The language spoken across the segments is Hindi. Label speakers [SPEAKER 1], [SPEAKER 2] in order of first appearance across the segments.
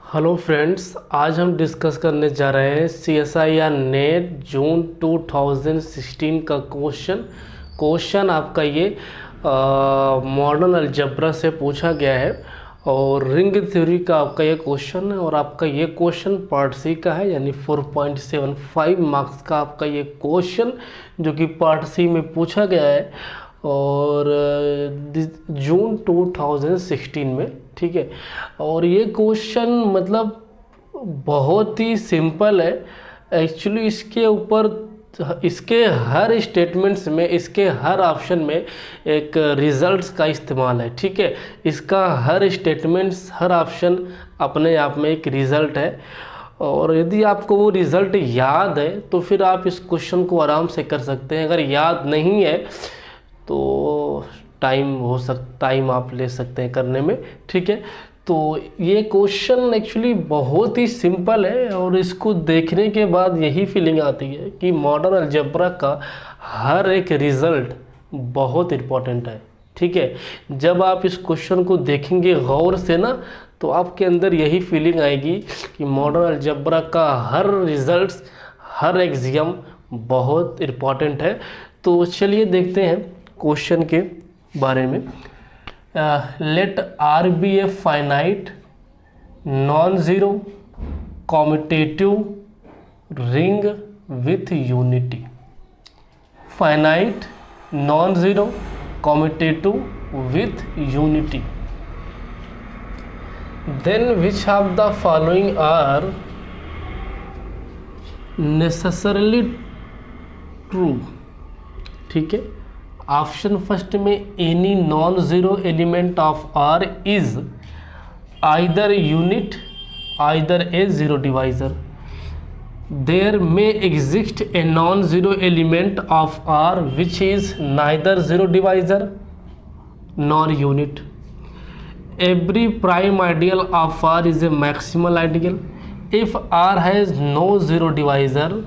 [SPEAKER 1] हेलो फ्रेंड्स, आज हम डिस्कस करने जा रहे हैं CSIR नेट जून 2016 का क्वेश्चन आपका ये मॉडर्न अलजेब्रा से पूछा गया है और रिंग थ्योरी का आपका ये क्वेश्चन है। और आपका ये क्वेश्चन पार्ट सी का है, यानी 4.75 मार्क्स का आपका ये क्वेश्चन जो कि पार्ट सी में पूछा गया है और जून 2016 में। ठीक है, और ये क्वेश्चन मतलब बहुत ही सिंपल है एक्चुअली। इसके ऊपर इसके हर स्टेटमेंट्स में, इसके हर ऑप्शन में एक रिजल्ट्स का इस्तेमाल है। ठीक है, इसका हर स्टेटमेंट्स, हर ऑप्शन अपने आप में एक रिज़ल्ट है। और यदि आपको वो रिज़ल्ट याद है तो फिर आप इस क्वेश्चन को आराम से कर सकते हैं। अगर याद नहीं है तो टाइम आप ले सकते हैं करने में। ठीक है, तो ये क्वेश्चन एक्चुअली बहुत ही सिंपल है और इसको देखने के बाद यही फीलिंग आती है कि मॉडर्न अलजेब्रा का हर एक रिज़ल्ट बहुत इम्पोर्टेंट है। ठीक है, जब आप इस क्वेश्चन को देखेंगे गौर से ना, तो आपके अंदर यही फीलिंग आएगी कि मॉडर्न अलजेब्रा का हर रिज़ल्ट, हर एग्जाम बहुत इम्पोर्टेंट है। तो चलिए देखते हैं क्वेश्चन के बारे में। Let R be a finite non zero commutative ring with unity. Finite non zero commutative with unity, then which of the following are necessarily true. ठीक है, ऑप्शन फर्स्ट में any non zero element of R is either unit either a zero divisor. There may exist a non zero element of R which is neither zero divisor nor unit. Every prime ideal of R is a maximal ideal. If R has no zero divisor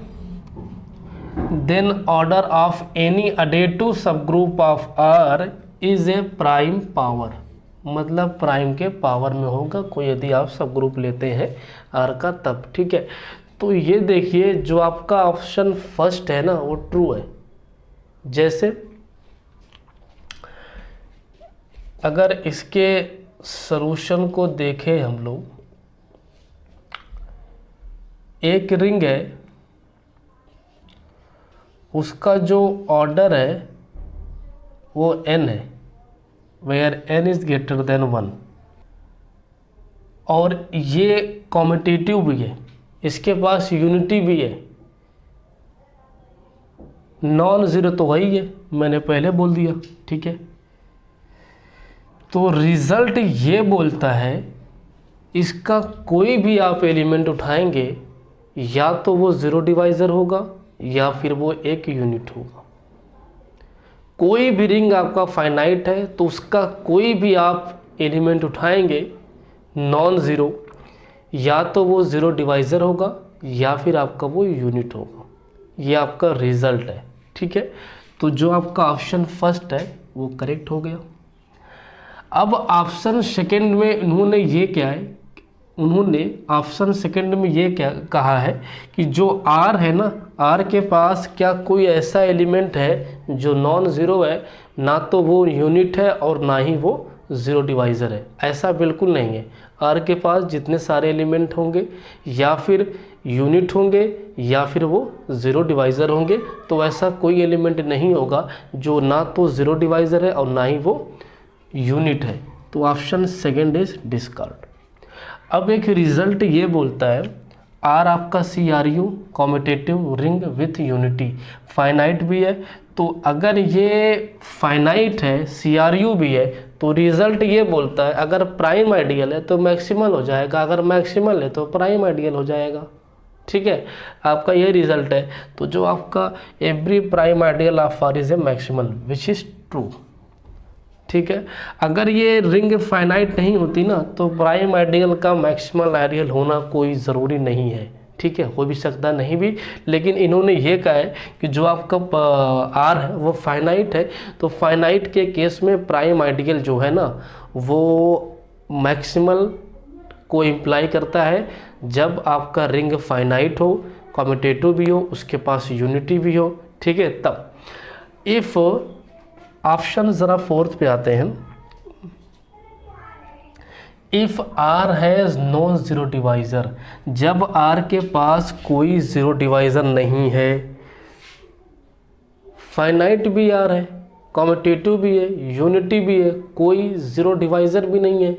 [SPEAKER 1] then order of any additive subgroup of R is a prime power। मतलब प्राइम के पावर में होगा कोई, यदि आप सब ग्रुप लेते हैं R का तब। ठीक है, तो ये देखिए जो आपका ऑप्शन फर्स्ट है ना वो ट्रू है। जैसे अगर इसके सॉल्यूशन को देखें हम लोग, एक रिंग है, उसका जो ऑर्डर है वो n है, where n is greater than 1। और ये कॉम्यूटेटिव भी है, इसके पास यूनिटी भी है, नॉन ज़ीरो तो वही है, मैंने पहले बोल दिया। ठीक है, तो रिज़ल्ट ये बोलता है इसका कोई भी आप एलिमेंट उठाएंगे या तो वो ज़ीरो डिवाइज़र होगा या फिर वो एक यूनिट होगा। कोई भी रिंग आपका फाइनाइट है तो उसका कोई भी आप एलिमेंट उठाएंगे नॉन ज़ीरो, या तो वो ज़ीरो डिवाइज़र होगा या फिर आपका वो यूनिट होगा। ये आपका रिज़ल्ट है। ठीक है, तो जो आपका ऑप्शन फर्स्ट है वो करेक्ट हो गया। अब ऑप्शन सेकंड में उन्होंने ये क्या है, उन्होंने ऑप्शन सेकंड में ये क्या कहा है कि जो R है ना, R के पास क्या कोई ऐसा एलिमेंट है जो नॉन ज़ीरो है, ना तो वो यूनिट है और ना ही वो ज़ीरो डिवाइज़र है। ऐसा बिल्कुल नहीं है। R के पास जितने सारे एलिमेंट होंगे या फिर यूनिट होंगे या फिर वो ज़ीरो डिवाइज़र होंगे, तो ऐसा कोई एलिमेंट नहीं होगा जो ना तो ज़ीरो डिवाइज़र है और ना ही वो यूनिट है। तो ऑप्शन सेकंड इज डिस्कार्ड। अब एक रिज़ल्ट ये बोलता है R आपका CRU commutative ring with unity, finite भी है। तो अगर ये फाइनाइट है, CRU भी है, तो रिज़ल्ट ये बोलता है अगर प्राइम आइडियल है तो मैक्सिमल हो जाएगा, अगर मैक्सिमल है तो प्राइम आइडियल हो जाएगा। ठीक है, आपका ये रिज़ल्ट है। तो जो आपका every prime ideal of R is a maximal which is true. ठीक है, अगर ये रिंग फाइनाइट नहीं होती ना तो प्राइम आइडियल का मैक्सिमल आइडियल होना कोई ज़रूरी नहीं है। ठीक है, हो भी सकता नहीं भी, लेकिन इन्होंने ये कहा है कि जो आपका R है वो फाइनाइट है, तो फाइनाइट के केस में प्राइम आइडियल जो है ना वो मैक्सिमल को इम्प्लाई करता है जब आपका रिंग फाइनाइट हो, कम्यूटेटिव भी हो, उसके पास यूनिटी भी हो, ठीक है। तब इफ़ ऑप्शन ज़रा फोर्थ पे आते हैं, if R has no zero divisor, जब R के पास कोई ज़ीरो डिवाइज़र नहीं है, फाइनाइट भी R है, कम्यूटेटिव भी है, यूनिटी भी है, कोई ज़ीरो डिवाइज़र भी नहीं है,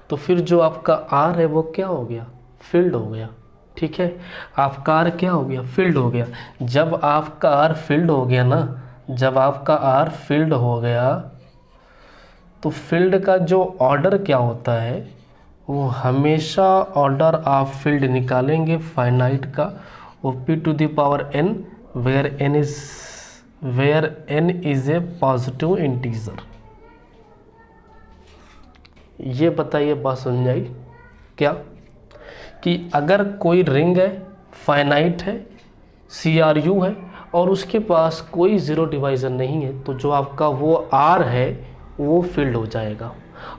[SPEAKER 1] तो फिर जो आपका R है वो क्या हो गया, फील्ड हो गया, ठीक है। आपका R क्या हो गया, फील्ड हो गया। जब आपका R फील्ड हो गया ना, जब आपका R फील्ड हो गया तो फील्ड का जो ऑर्डर क्या होता है, वो हमेशा ऑर्डर ऑफ फील्ड निकालेंगे फाइनाइट का, वो p to the power n where n is a positive integer. ये बताइए, बात समझ आई क्या, कि अगर कोई रिंग है, फाइनाइट है, CRU है और उसके पास कोई ज़ीरो डिवाइज़र नहीं है, तो जो आपका वो R है वो फील्ड हो जाएगा।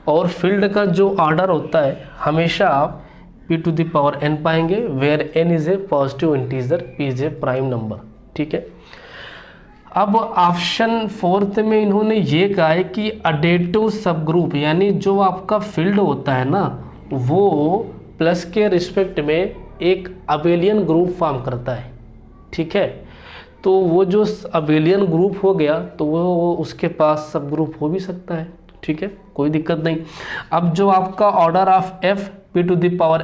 [SPEAKER 1] और फील्ड का जो ऑर्डर होता है हमेशा आप p to the power n पाएंगे, where n is a positive integer, p is a prime number, ठीक है। अब ऑप्शन फोर्थ में इन्होंने ये कहा है कि अडेटिव सब ग्रुप, यानी जो आपका फील्ड होता है ना, वो प्लस के रिस्पेक्ट में एक अबेलियन ग्रुप फॉर्म करता है, ठीक है। तो वो जो अबेलियन ग्रुप हो गया तो वो उसके पास सब ग्रुप हो भी सकता है, ठीक है, कोई दिक्कत नहीं। अब जो आपका order of f p to the power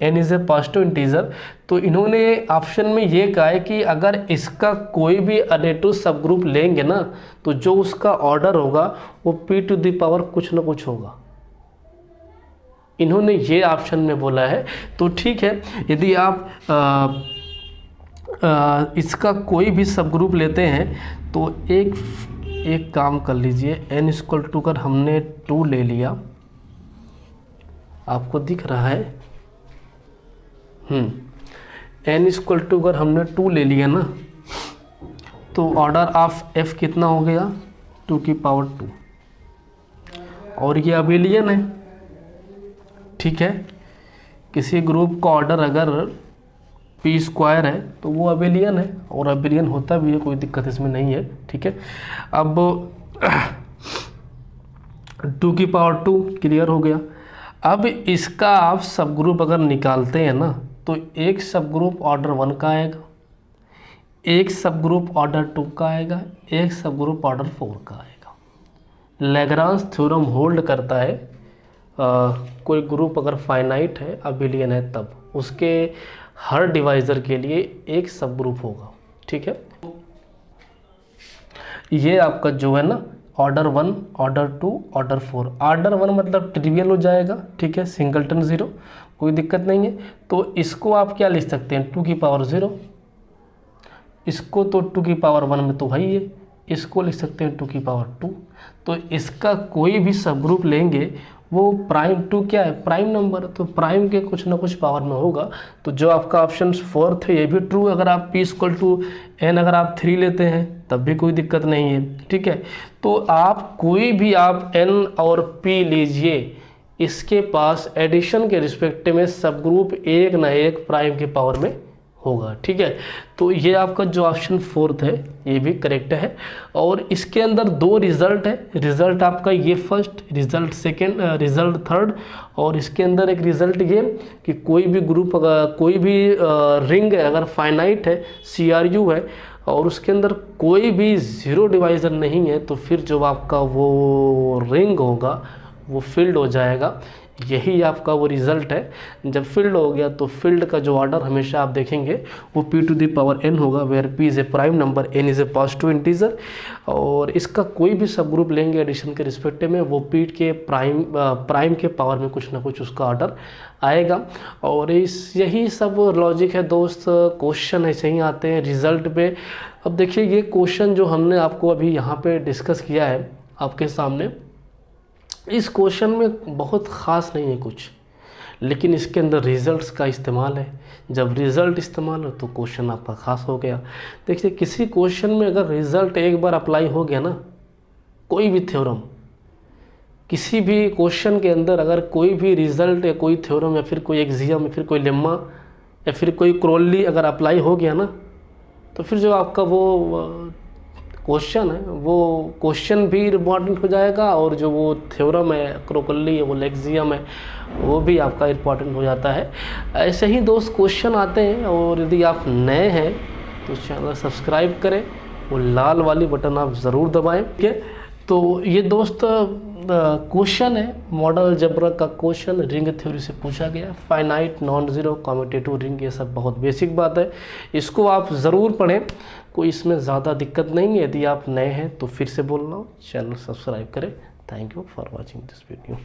[SPEAKER 1] n is a positive integer, तो इन्होंने ऑप्शन में ये कहा है कि अगर इसका कोई भी अडेटिव सब ग्रुप लेंगे ना, तो जो उसका ऑर्डर होगा वो p टू द पावर कुछ ना कुछ होगा। इन्होंने ये ऑप्शन में बोला है। तो ठीक है, यदि आप इसका कोई भी सब ग्रुप लेते हैं तो एक काम कर लीजिए, n इक्वल टू कर हमने 2 ले लिया, आपको दिख रहा है, n इक्वल टू कर हमने 2 ले लिया ना, तो ऑर्डर ऑफ f कितना हो गया, 2 की पावर 2, और ये अबेलियन है, ठीक है। किसी ग्रुप का ऑर्डर अगर p स्क्वायर है तो वो अबेलियन है, और अबेलियन होता भी है, कोई दिक्कत इसमें नहीं है, ठीक है। अब 2 की पावर 2 क्लियर हो गया। अब इसका आप सब ग्रुप अगर निकालते हैं ना, तो एक सब ग्रुप ऑर्डर 1 का आएगा, एक सब ग्रुप ऑर्डर 2 का आएगा, एक सब ग्रुप ऑर्डर 4 का आएगा। लैग्रांज थ्योरम होल्ड करता है, कोई ग्रुप अगर फाइनाइट है, अबेलियन है, तब उसके हर डिवाइज़र के लिए एक सब ग्रुप होगा, ठीक है। ये आपका जो है ना ऑर्डर 1, ऑर्डर 2, ऑर्डर 4। ऑर्डर 1 मतलब ट्रिवियल हो जाएगा, ठीक है, सिंगलटन ज़ीरो, कोई दिक्कत नहीं है। तो इसको आप क्या लिख सकते हैं, 2 की पावर 0, इसको तो 2 की पावर 1 में तो है ही है, इसको लिख सकते हैं 2 की पावर 2। तो इसका कोई भी सब ग्रुप लेंगे वो प्राइम 2 क्या है, प्राइम नंबर, तो प्राइम के कुछ ना कुछ पावर में होगा। तो जो आपका ऑप्शन फोर्थ है ये भी ट्रू, अगर आप p इक्वल टू n अगर आप 3 लेते हैं तब भी कोई दिक्कत नहीं है, ठीक है। तो आप कोई भी आप n और p लीजिए, इसके पास एडिशन के रिस्पेक्ट में सब ग्रुप एक ना एक प्राइम के पावर में होगा, ठीक है। तो ये आपका जो ऑप्शन फोर्थ है ये भी करेक्ट है। और इसके अंदर 2 रिजल्ट है, रिजल्ट आपका ये first, result second, result third, और इसके अंदर एक रिजल्ट ये कि कोई भी ग्रुप अगर कोई भी रिंग है अगर फाइनाइट है, CRU है, और उसके अंदर कोई भी ज़ीरो डिवाइज़र नहीं है, तो फिर जो आपका वो रिंग होगा वो फील्ड हो जाएगा। यही आपका वो रिज़ल्ट है। जब फील्ड हो गया तो फील्ड का जो ऑर्डर हमेशा आप देखेंगे वो p to the power n होगा, where p is a prime number, n is a positive integer, और इसका कोई भी सब ग्रुप लेंगे एडिशन के रिस्पेक्ट में वो p के प्राइम के पावर में कुछ ना कुछ उसका ऑर्डर आएगा। और यही सब लॉजिक है दोस्त, क्वेश्चन ऐसे ही आते हैं रिज़ल्ट पे। अब देखिए ये क्वेश्चन जो हमने आपको अभी यहाँ पे डिस्कस किया है आपके सामने, इस क्वेश्चन में बहुत ख़ास नहीं है कुछ, लेकिन इसके अंदर रिजल्ट्स का इस्तेमाल है। जब रिज़ल्ट इस्तेमाल हो तो क्वेश्चन आपका ख़ास हो गया। देखिए किसी क्वेश्चन में अगर रिज़ल्ट एक बार अप्लाई हो गया ना, कोई भी थ्योरम, किसी भी क्वेश्चन के अंदर अगर कोई भी रिजल्ट या कोई थ्योरम या फिर कोई एक्सियम या फिर कोई लेम्मा या फिर कोई क्रोली अगर अप्लाई हो गया ना, तो फिर जो आपका वो क्वेश्चन है वो क्वेश्चन भी इम्पॉर्टेंट हो जाएगा, और जो वो थ्योरम है, क्रोकली है, वो लेक्सियम है, वो भी आपका इम्पॉर्टेंट हो जाता है। ऐसे ही दोस्त क्वेश्चन आते हैं, और यदि आप नए हैं तो चैनल सब्सक्राइब करें, वो लाल वाली बटन आप ज़रूर दबाएं। ठीक है, तो ये दोस्त क्वेश्चन है, मॉडल अलजेब्रा का क्वेश्चन रिंग थ्योरी से पूछा गया, finite, non zero, commutative ring, ये सब बहुत बेसिक बात है, इसको आप ज़रूर पढ़ें, कोई इसमें ज़्यादा दिक्कत नहीं है। यदि आप नए हैं तो फिर से बोल रहा हूँ, चैनल सब्सक्राइब करें। Thank you for watching this video.